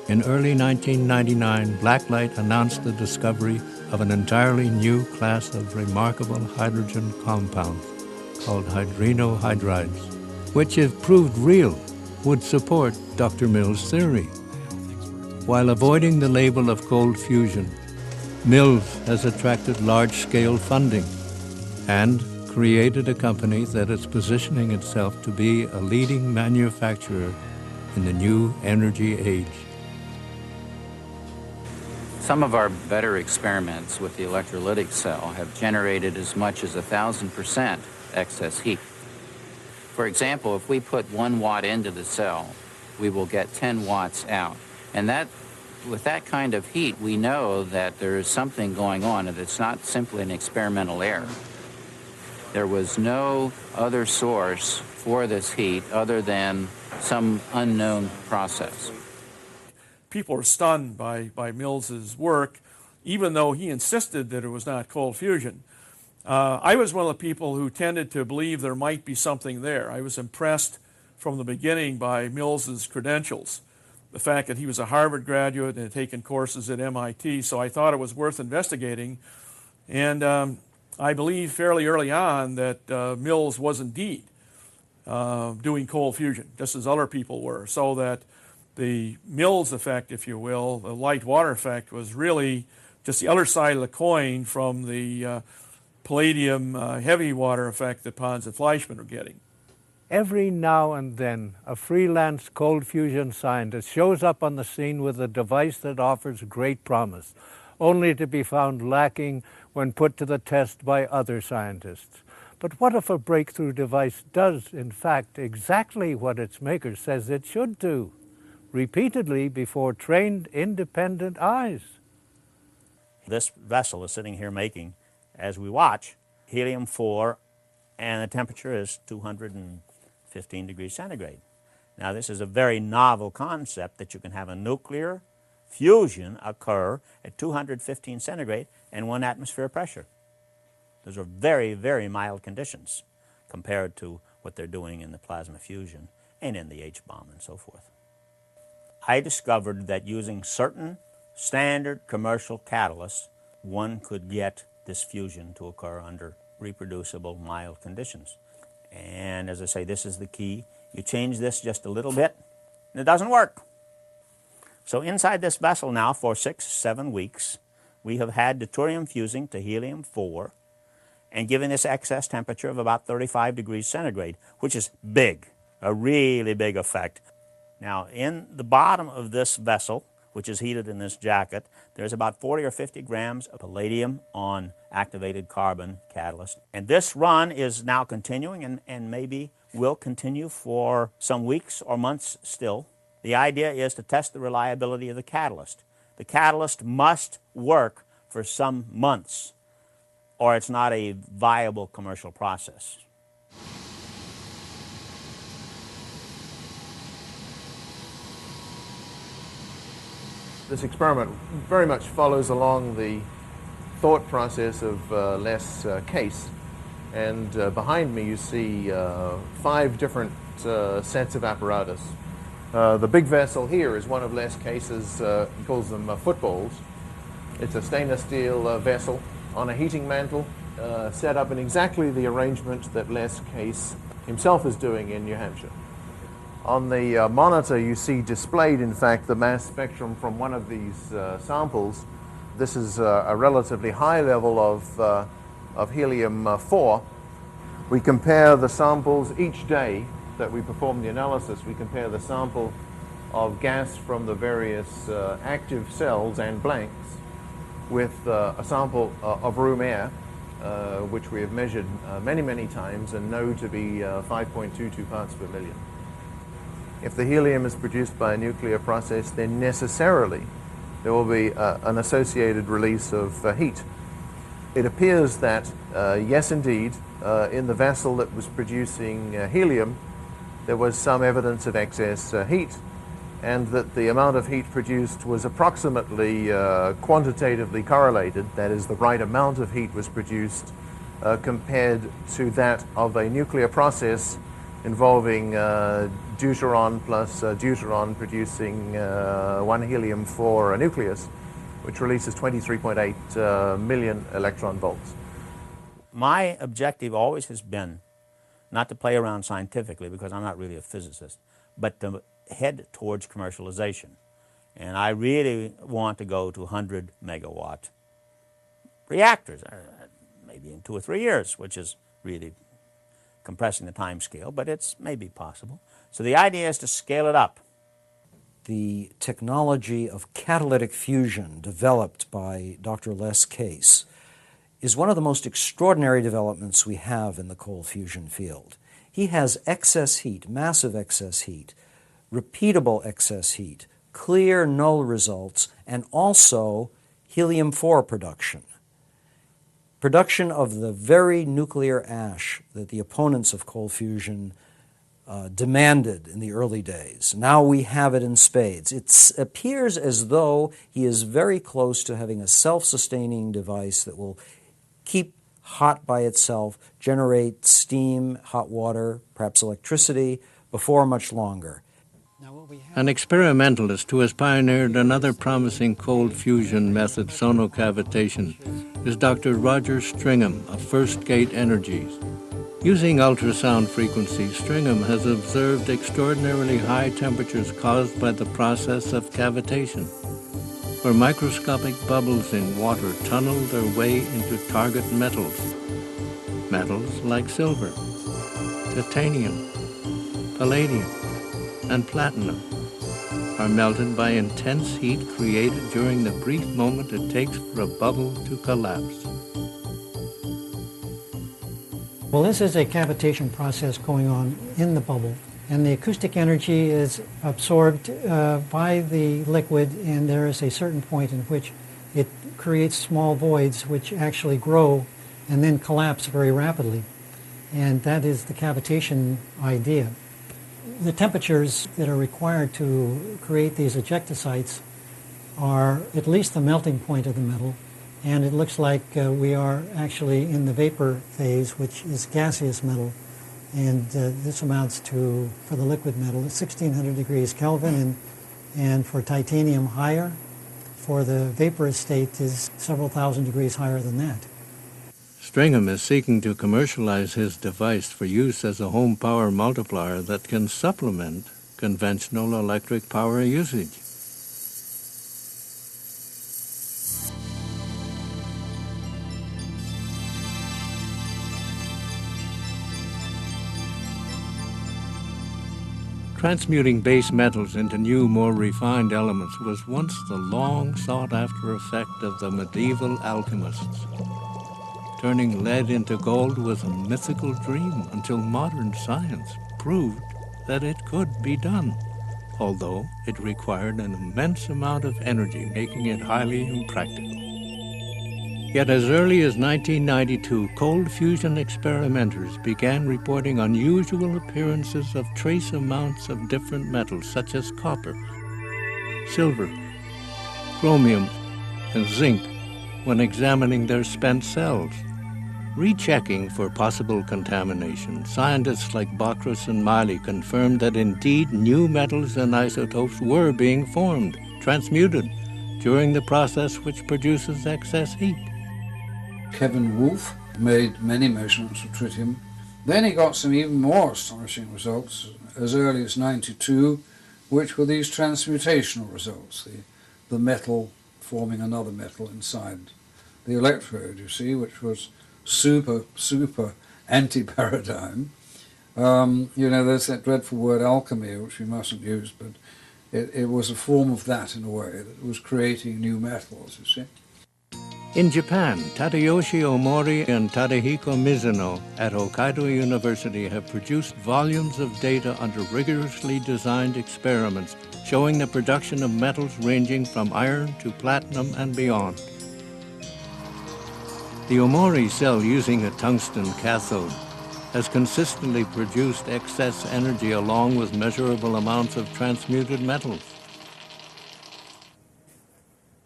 In early 1999, Blacklight announced the discovery of an entirely new class of remarkable hydrogen compounds called hydrinohydrides, which, if proved real, would support Dr. Mills' theory. While avoiding the label of cold fusion, Mills has attracted large-scale funding and created a company that is positioning itself to be a leading manufacturer in the new energy age. Some of our better experiments with the electrolytic cell have generated as much as 1,000% excess heat. For example, if we put 1 watt into the cell, we will get 10 watts out. And with that kind of heat, we know that there is something going on, and it's not simply an experimental error. There was no other source for this heat other than some unknown process. People are stunned by Mills's work, even though he insisted that it was not cold fusion. I was one of the people who tended to believe there might be something there. I was impressed from the beginning by Mills's credentials, the fact that he was a Harvard graduate and had taken courses at MIT, so I thought it was worth investigating. And I believe fairly early on that Mills was indeed doing cold fusion, just as other people were, so that the Mills effect, if you will, the light water effect, was really just the other side of the coin from the palladium heavy water effect that Pons and Fleischmann are getting. Every now and then, a freelance cold fusion scientist shows up on the scene with a device that offers great promise, only to be found lacking when put to the test by other scientists. But what if a breakthrough device does, in fact, exactly what its maker says it should do, repeatedly before trained, independent eyes? This vessel is sitting here making, as we watch, helium-4, and the temperature is 215 degrees centigrade. Now, this is a very novel concept that you can have a nuclear fusion occur at 215 centigrade and 1 atmosphere pressure. Those are very, very mild conditions compared to what they're doing in the plasma fusion and in the H-bomb and so forth. I discovered that using certain standard commercial catalysts, one could get this fusion to occur under reproducible, mild conditions. And as I say, this is the key. You change this just a little bit, and it doesn't work. So inside this vessel now for 6-7 weeks, we have had deuterium fusing to helium-4 and given this excess temperature of about 35 degrees centigrade, which is big, a really big effect. Now, in the bottom of this vessel, which is heated in this jacket, there's about 40 or 50 grams of palladium on activated carbon catalyst. And this run is now continuing and maybe will continue for some weeks or months still. The idea is to test the reliability of the catalyst. The catalyst must work for some months, or it's not a viable commercial process. This experiment very much follows along the thought process of Les Case. And behind me you see 5 different sets of apparatus. The big vessel here is one of Les Case's, he calls them footballs. It's a stainless steel vessel on a heating mantle set up in exactly the arrangement that Les Case himself is doing in New Hampshire. On the monitor you see displayed, in fact, the mass spectrum from one of these samples. This is a relatively high level of helium-4. We compare the samples each day that we perform the analysis. We compare the sample of gas from the various active cells and blanks with a sample of room air, which we have measured many times and know to be 5.22 parts per million. If the helium is produced by a nuclear process, then necessarily there will be an associated release of heat. It appears that, yes indeed, in the vessel that was producing helium, there was some evidence of excess heat, and that the amount of heat produced was approximately quantitatively correlated, that is, the right amount of heat was produced compared to that of a nuclear process involving deuteron plus deuteron producing 1 helium-4 nucleus, which releases 23.8 million electron volts. My objective always has been not to play around scientifically, because I'm not really a physicist, but to head towards commercialization. And I really want to go to 100 megawatt reactors, maybe in 2 or 3 years, which is really compressing the time scale, but it's maybe possible. So the idea is to scale it up. The technology of catalytic fusion developed by Dr. Les Case is one of the most extraordinary developments we have in the cold fusion field. He has excess heat, massive excess heat, repeatable excess heat, clear null results, and also helium-4 production. Production of the very nuclear ash that the opponents of cold fusion demanded in the early days. Now we have it in spades. It appears as though he is very close to having a self-sustaining device that will keep hot by itself, generate steam, hot water, perhaps electricity, before much longer. An experimentalist who has pioneered another promising cold fusion method, sonocavitation, is Dr. Roger Stringham of First Gate Energies. Using ultrasound frequencies, Stringham has observed extraordinarily high temperatures caused by the process of cavitation, where microscopic bubbles in water tunnel their way into target metals. Metals like silver, titanium, palladium, and platinum are melted by intense heat created during the brief moment it takes for a bubble to collapse. Well, this is a cavitation process going on in the bubble, and the acoustic energy is absorbed by the liquid, and there is a certain point in which it creates small voids which actually grow and then collapse very rapidly. And that is the cavitation idea. The temperatures that are required to create these ejectocytes are at least the melting point of the metal, and it looks like we are actually in the vapor phase, which is gaseous metal. And this amounts to, for the liquid metal, 1600 degrees Kelvin, and for titanium higher. For the vaporous state is several thousand degrees higher than that. Stringham is seeking to commercialize his device for use as a home power multiplier that can supplement conventional electric power usage. Transmuting base metals into new, more refined elements was once the long sought-after effect of the medieval alchemists. Turning lead into gold was a mythical dream until modern science proved that it could be done, although it required an immense amount of energy, making it highly impractical. Yet as early as 1992, cold fusion experimenters began reporting unusual appearances of trace amounts of different metals such as copper, silver, chromium, and zinc when examining their spent cells. Rechecking for possible contamination, scientists like Bacchus and Miley confirmed that indeed new metals and isotopes were being formed, transmuted, during the process which produces excess heat. Kevin Wolf made many measurements of tritium. Then he got some even more astonishing results as early as 92, which were these transmutational results, the metal forming another metal inside the electrode, you see, which was super anti-paradigm. You know, there's that dreadful word alchemy, which we mustn't use, but it was a form of that in a way, that was creating new metals, you see. In Japan, Tadayoshi Omori and Tadahiko Mizuno at Hokkaido University have produced volumes of data under rigorously designed experiments showing the production of metals ranging from iron to platinum and beyond. The Omori cell using a tungsten cathode has consistently produced excess energy along with measurable amounts of transmuted metals.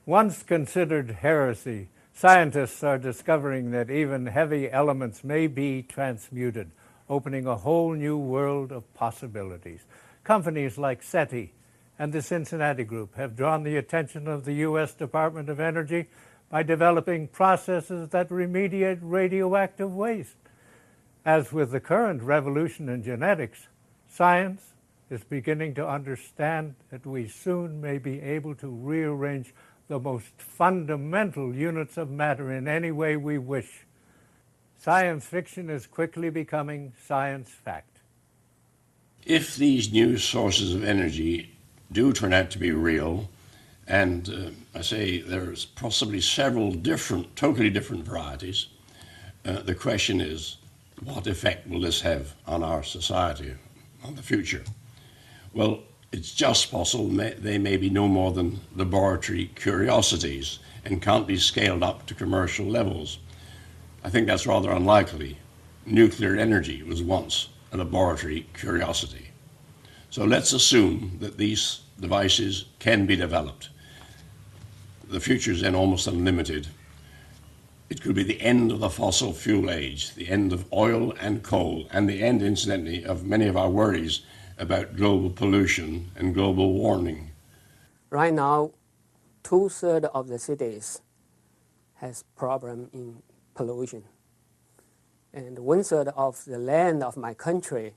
Once considered heresy, scientists are discovering that even heavy elements may be transmuted, opening a whole new world of possibilities. Companies like SETI and the Cincinnati Group have drawn the attention of the U.S. Department of Energy by developing processes that remediate radioactive waste. As with the current revolution in genetics, science is beginning to understand that we soon may be able to rearrange the most fundamental units of matter in any way we wish. Science fiction is quickly becoming science fact. If these new sources of energy do turn out to be real, and I say there's possibly several totally different varieties, the question is, what effect will this have on our society, on the future? Well, it's just possible they may be no more than laboratory curiosities and can't be scaled up to commercial levels. I think that's rather unlikely. Nuclear energy was once a laboratory curiosity. So let's assume that these devices can be developed. The future is then almost unlimited. It could be the end of the fossil fuel age, the end of oil and coal, and the end, incidentally, of many of our worries about global pollution and global warming. Right now, 2/3 of the cities has problem in pollution. And 1/3 of the land of my country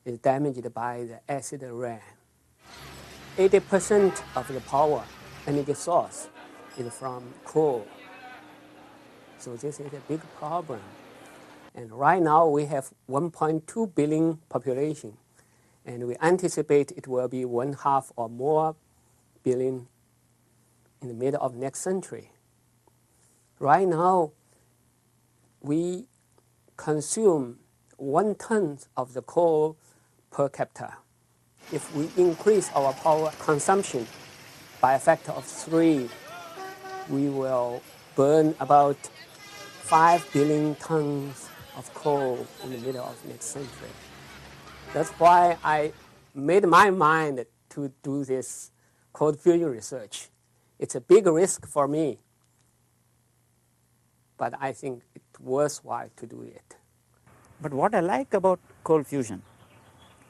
is damaged by the acid rain. 80% of the power energy source is from coal. So this is a big problem. And right now we have 1.2 billion population. And we anticipate it will be 1/2 or more billion in the middle of next century. Right now, we consume 1 ton of the coal per capita. If we increase our power consumption by a factor of 3, we will burn about 5 billion tons of coal in the middle of next century. That's why I made my mind to do this cold fusion research. It's a big risk for me, but I think it's worthwhile to do it. But what I like about cold fusion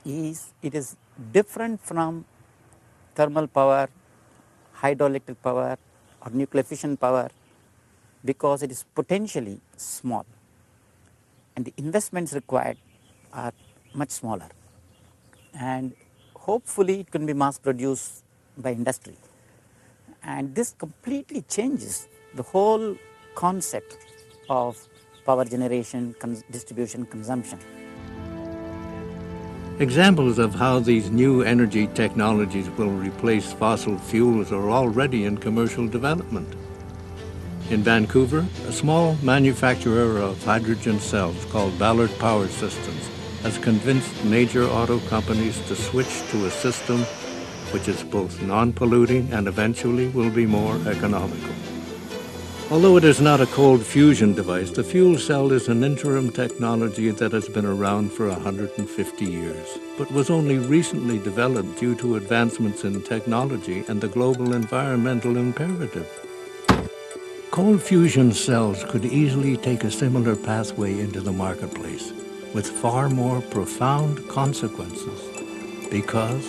is it is different from thermal power, hydroelectric power, or nuclear fission power because it is potentially small. and the investments required are much smaller. And hopefully it can be mass produced by industry. And this completely changes the whole concept of power generation, distribution, consumption. Examples of how these new energy technologies will replace fossil fuels are already in commercial development. In Vancouver, a small manufacturer of hydrogen cells called Ballard Power Systems has convinced major auto companies to switch to a system which is both non-polluting and eventually will be more economical. Although it is not a cold fusion device, the fuel cell is an interim technology that has been around for 150 years, but was only recently developed due to advancements in technology and the global environmental imperative. Cold fusion cells could easily take a similar pathway into the marketplace, with far more profound consequences, because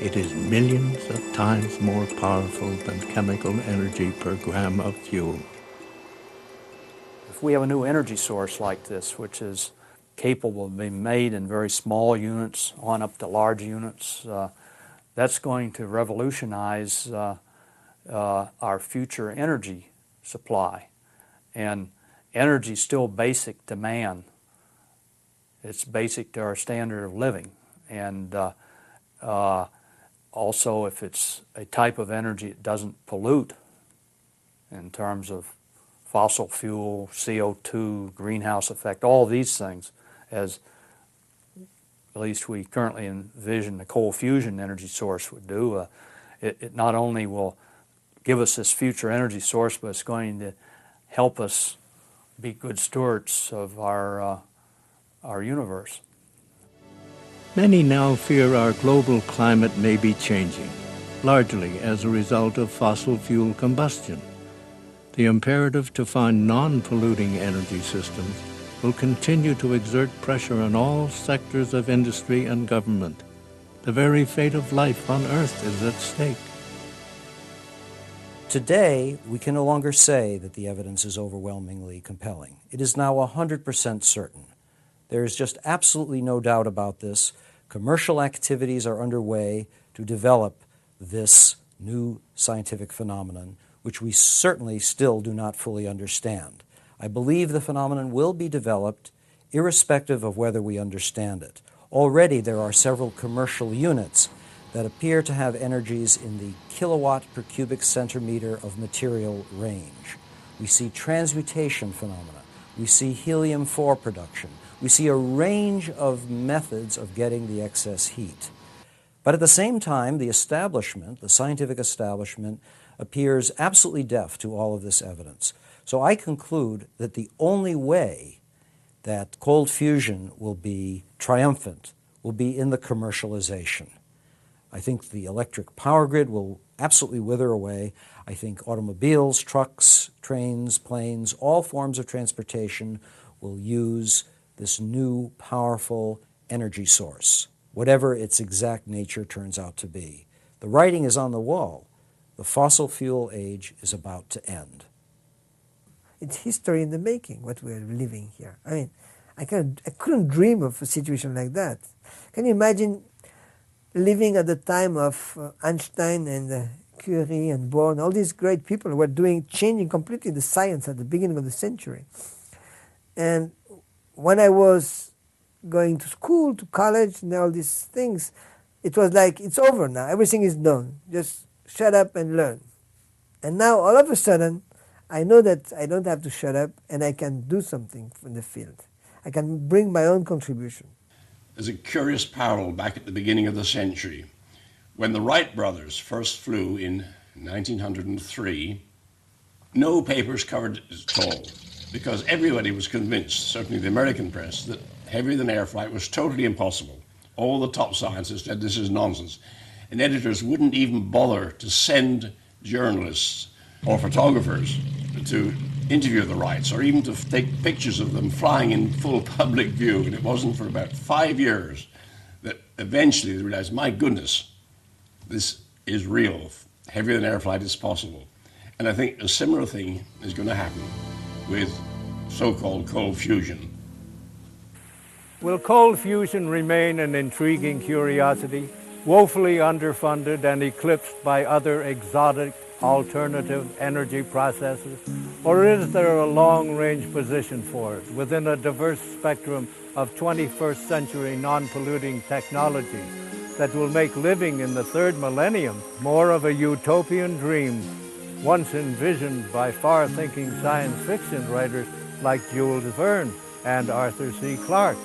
it is millions of times more powerful than chemical energy per gram of fuel. If we have a new energy source like this, which is capable of being made in very small units on up to large units, that's going to revolutionize our future energy supply. And energy is still basic to man. It's basic to our standard of living. And also, if it's a type of energy that doesn't pollute in terms of fossil fuel, CO2, greenhouse effect, all these things, as at least we currently envision the cold fusion energy source would do, it not only will give us this future energy source, but it's going to help us be good stewards of our universe. Many now fear our global climate may be changing, largely as a result of fossil fuel combustion. The imperative to find non-polluting energy systems will continue to exert pressure on all sectors of industry and government. The very fate of life on Earth is at stake. Today, we can no longer say that the evidence is overwhelmingly compelling. It is now 100% certain. There is just absolutely no doubt about this. Commercial activities are underway to develop this new scientific phenomenon, which we certainly still do not fully understand. I believe the phenomenon will be developed irrespective of whether we understand it. Already there are several commercial units that appear to have energies in the kilowatt per cubic centimeter of material range. We see transmutation phenomena. We see helium-4 production. We see a range of methods of getting the excess heat. But at the same time, the establishment, the scientific establishment, appears absolutely deaf to all of this evidence. So I conclude that the only way that cold fusion will be triumphant will be in the commercialization. I think the electric power grid will absolutely wither away. I think automobiles, trucks, trains, planes, all forms of transportation will use this new powerful energy source, whatever its exact nature turns out to be. The writing is on the wall. The fossil fuel age is about to end. It's history in the making, what we're living here. I mean, I couldn't dream of a situation like that. Can you imagine living at the time of Einstein and Curie and Bohr, all these great people who were changing completely the science at the beginning of the century? And when I was going to school, to college, and all these things, it was like, it's over now. Everything is done. Just shut up and learn. And now, all of a sudden, I know that I don't have to shut up and I can do something in the field. I can bring my own contribution. There's a curious parallel back at the beginning of the century. When the Wright brothers first flew in 1903, no papers covered it at all, because everybody was convinced, certainly the American press, that heavier-than-air flight was totally impossible. All the top scientists said this is nonsense. And editors wouldn't even bother to send journalists or photographers to interview the Wrights, or even to take pictures of them flying in full public view. And it wasn't for about 5 years that eventually they realized, my goodness, this is real. Heavier-than-air flight is possible. And I think a similar thing is going to happen with so-called cold fusion. Will cold fusion remain an intriguing curiosity, woefully underfunded and eclipsed by other exotic alternative energy processes? Or is there a long-range position for it within a diverse spectrum of 21st century non-polluting technologies that will make living in the third millennium more of a utopian dream, once envisioned by far-thinking science fiction writers like Jules Verne and Arthur C. Clarke?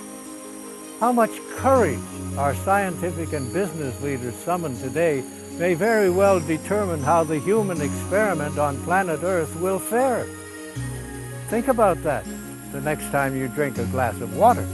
How much courage our scientific and business leaders summon today may very well determine how the human experiment on planet Earth will fare. Think about that the next time you drink a glass of water.